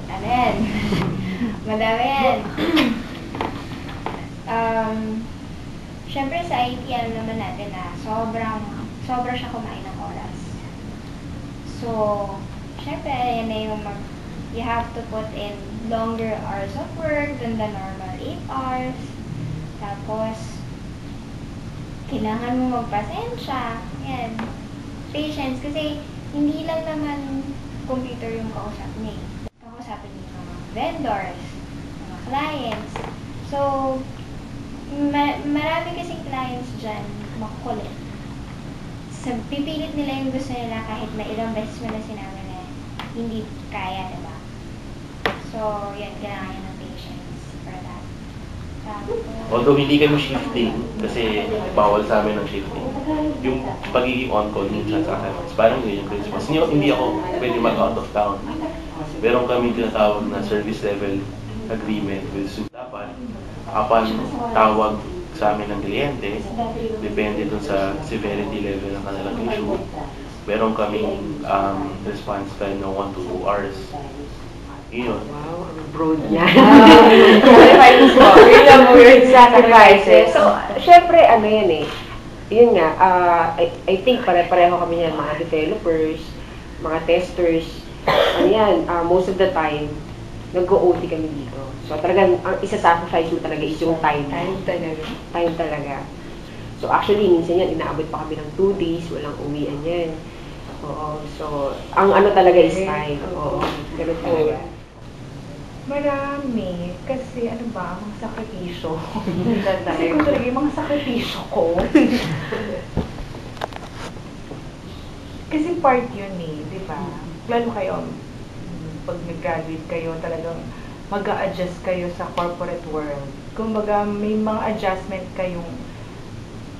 ano yan? Madami yan. Siyempre sa IT, alam naman natin na sobra siya kumain ng oras. So, siyempre, yan na yung you have to put in longer hours of work than the normal 8 hours. Tapos, kailangan mo magpasensya. Yan. Patience. Kasi, hindi lang naman computer yung kausap niya. Kausapin niya yung mga vendors, mga clients. So, marami kasing clients dyan makukulit. Pipilit nila yung gusto nila kahit na ilang beses mo na sinabi na hindi kaya, diba? So, yan, kailangan nyo ng patience for that. Although hindi kami shifting, kasi bawal sa amin ng shifting. Yung pagiging on-call minsan sa akin, parang yun yung Christmas. Hindi ako pwede mag-out of town. Meron kami tinatawag na service level agreement with SUP. Dapat, upon tawag sa amin ng kliyente, depende dun sa severity level ng kanilang issue. Meron kaming response time ng 1 to 2 hours. Yun. Wow, ang broad yan. Weird sacrifices. So, syempre, ano yan eh. Yun nga, I think pare-pareho kami yan, mga developers, mga testers. Ano yan, most of the time, nag-OT kami dito. So, talagang, ang isa-sacrifice mo talaga is yung time. Time talaga. So, actually, minsan yan, inaabot pa kami ng 2 days, walang uwian yan. Oo. So, ang ano talaga is time. Oo. Ganun talaga. Marami. Kasi ano ba, mga sakripisyo. Kasi kung talaga yung mga sakripisyo ko. Kasi part yun eh, di ba? Lalo kayo, pag nag-graduate kayo, talagang mag-a-adjust kayo sa corporate world. Kumbaga, may mga adjustment kayong,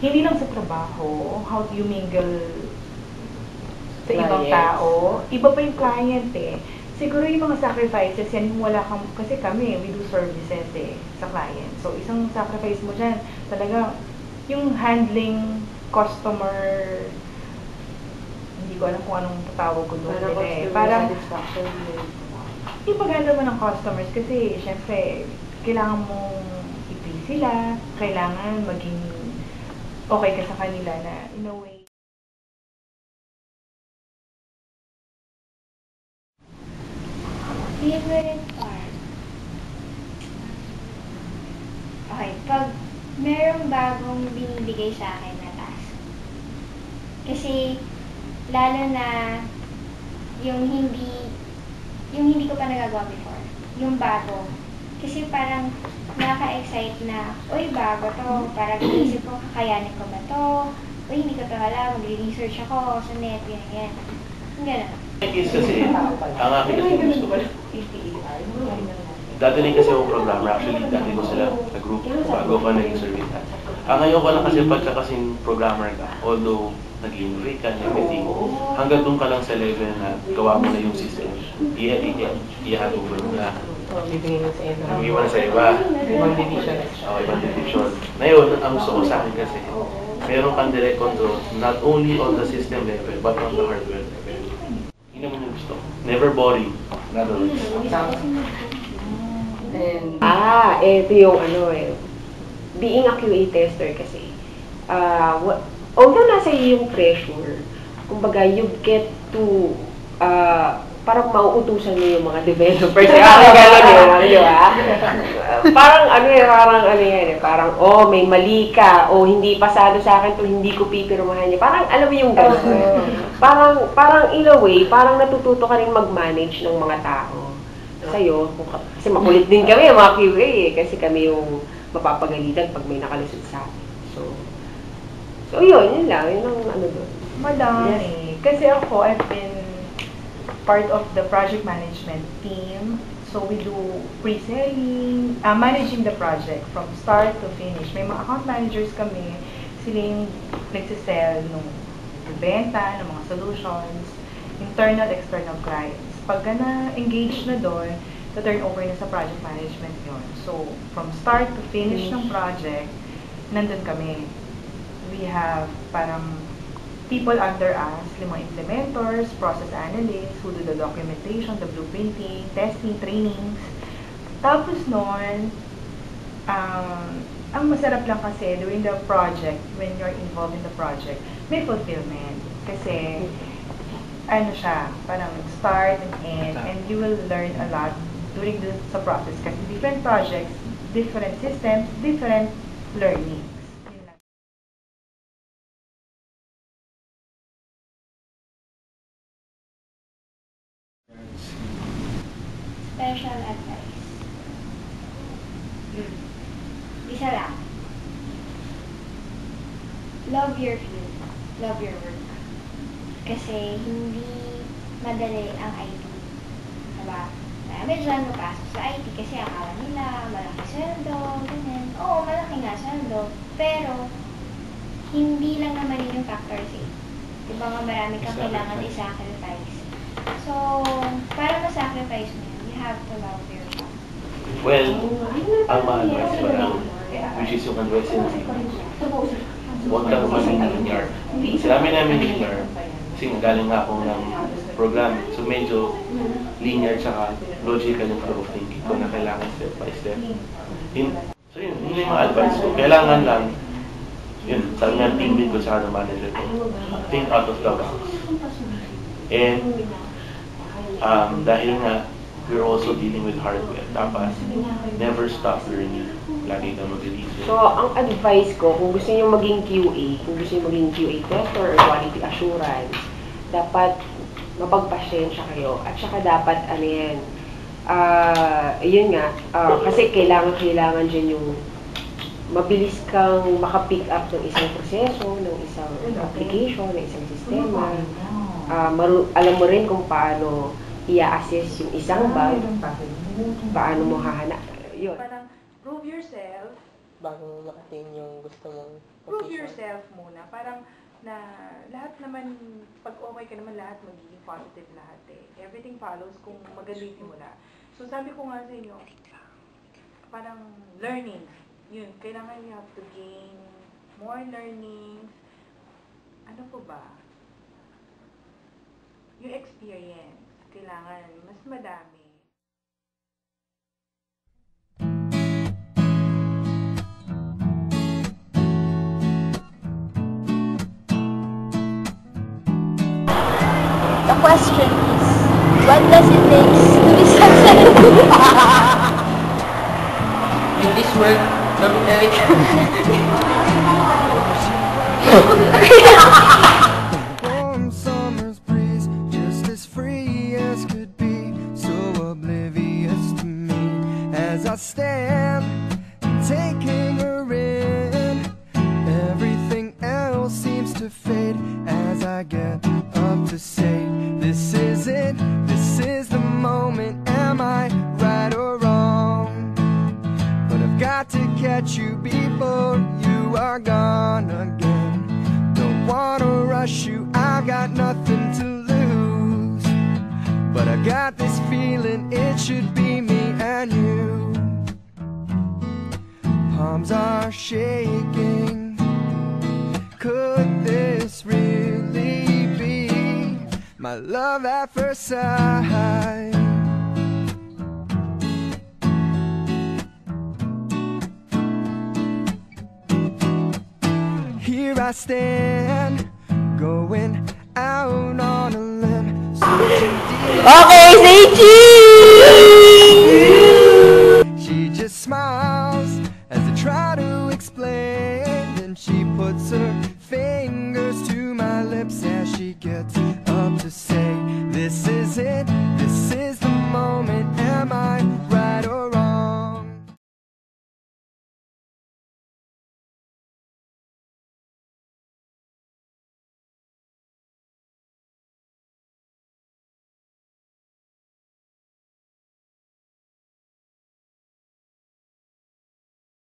hindi lang sa trabaho, how do you mingle sa ibang tao. Iba pa yung client eh. Siguro yung mga sacrifices, yan wala kang, kasi kami, we do services eh, sa client. So, isang sacrifice mo dyan, talaga, yung handling customer, hindi ko alam kung anong tawag ko doon eh. Parang, yung pag-handle mo ng customers, kasi, syempre, kailangan mong i-please sila, kailangan maging okay ka sa kanila na, in a way, favorite part? Okay, pag merong bagong binibigay sa akin na task. Kasi, lalo na yung hindi ko pa nagagawa before. Yung bago. Kasi parang nakaka-excite na, uy, bago to. Parang iisip ko, kakayanin ko ba to? Uy, hindi ko to alam. Magre-research ako sa net, yan. Yung gano'n. Is kasi, ang akin kasi gusto ko. Dati rin kasi akong programmer, actually dati ko sila sa group bago ko naging service. Ngayon ko lang kasi pagka kasing programmer ka, although nag-innovate ka and everything, hanggang doon ka lang sa level na gawa mo na yung system. I-hand over mo na. Ibigay mo na sa iba. Ibang division. Ngayon, ang gusto ko sa akin kasi, meron kang direct control, not only on the system level, but on the hardware level. Yun naman yung gusto. Never boring. In other words. Ito yung ano eh. Being a QA tester kasi, although nasa iyo yung pressure, kumbaga you get to, parang mauutusan mo yung mga developers. Parang gano'n di ba? Parang parang, may mali ka, hindi pasado sa akin to, hindi ko pipirmahan niya. Parang, alam mo yung gano'n. Parang in a way, parang natututo ka rin mag-manage ng mga tao sa'yo. Kasi makulit din kami, mga QA kasi kami yung mapapagalitan pag may nakalusot sa atin. So yun lang. Yun ang ano doon. Madami. Yes. Kasi ako, I've been part of the project management team. So we do pre-selling, managing the project from start to finish. May mga account managers kami, sila yung nagsisell ng benta, ng mga solutions, internal, external clients. Pagka na-engage na doon, turn over na sa project management yon. So, from start to finish ng project, nandun kami. We have parang people under us, 5 implementors, mentors, process analysts, who do the documentation, the blueprinting, testing, trainings. Tapos noon, ang masarap lang kasi during the project, when you're involved in the project, may fulfillment. Kasi, ano siya, parang start and end, and you will learn a lot during sa process. Kasi different projects, different systems, different learnings. Special advice. Isa lang. Love your field. Love your work. Kasi hindi madali ang IT. Diba? Marami dyan mapasok sa IT kasi akala nila malaki sweldo, ganyan. Oo, malaki nga sweldo. Pero, hindi lang naman yun yung factor C. Diba nga marami kang kailangan i-sacrifice. So, para ma-sacrifice mo yun, you have to love your job. Well, ang ma-advise ko lang, which is yung advice in huwag kang maging linear. Sinabi namin linear, kasi galing nga ako ng program. So medyo linear tsaka logical yung flow of thinking ko na kailangan step by step. So yun yung mga advice ko. Kailangan lang, yun, sabi nga team lead ko tsaka ng manager ko, think out of the box. And dahil nga, we're also dealing with hardware. Dapat, never stop learning. Lagi kang mag-research. So, ang advice ko, kung gusto niyo maging QA, kung gusto niyo maging QA tester or quality assurance, dapat mapagpasyensya kayo. At saka dapat, ano yan, yun nga, kasi kailangan dyan yung mabilis kang makapick up ng isang proseso, ng isang application, ng isang sistema. Alam mo rin kung paano i-assess yung isang bug, paano mo hahanap. Yun. Parang prove yourself. Bago makatin yung gusto mong Prove yourself muna. Parang na lahat naman, pag okay ka naman, lahat magiging positive lahat eh. Everything follows kung magaling simula. So sabi ko nga sa inyo, parang learning. Yun, kailangan you have to gain more learnings. Ano po ba? Yung experience. Kailangan mas madami. The question is, what does it take to be successful? in this world, Eric. Warm summer's breeze, just as free as could be, so oblivious to me as I stand taking her in. Everything else seems to fade as I get up to say, this is it, this is the moment. Am I right or wrong? But I've got to catch you before you are gone again. Don't wanna rush you, I got nothing to lose, but I got this feeling it should be me and you. Palms are shaking. Could this really be my love at first sight? Here I stand, going out on a limb. Okay, say cheese! She just smiles as I try to explain. Then she puts her fingers to my lips as she gets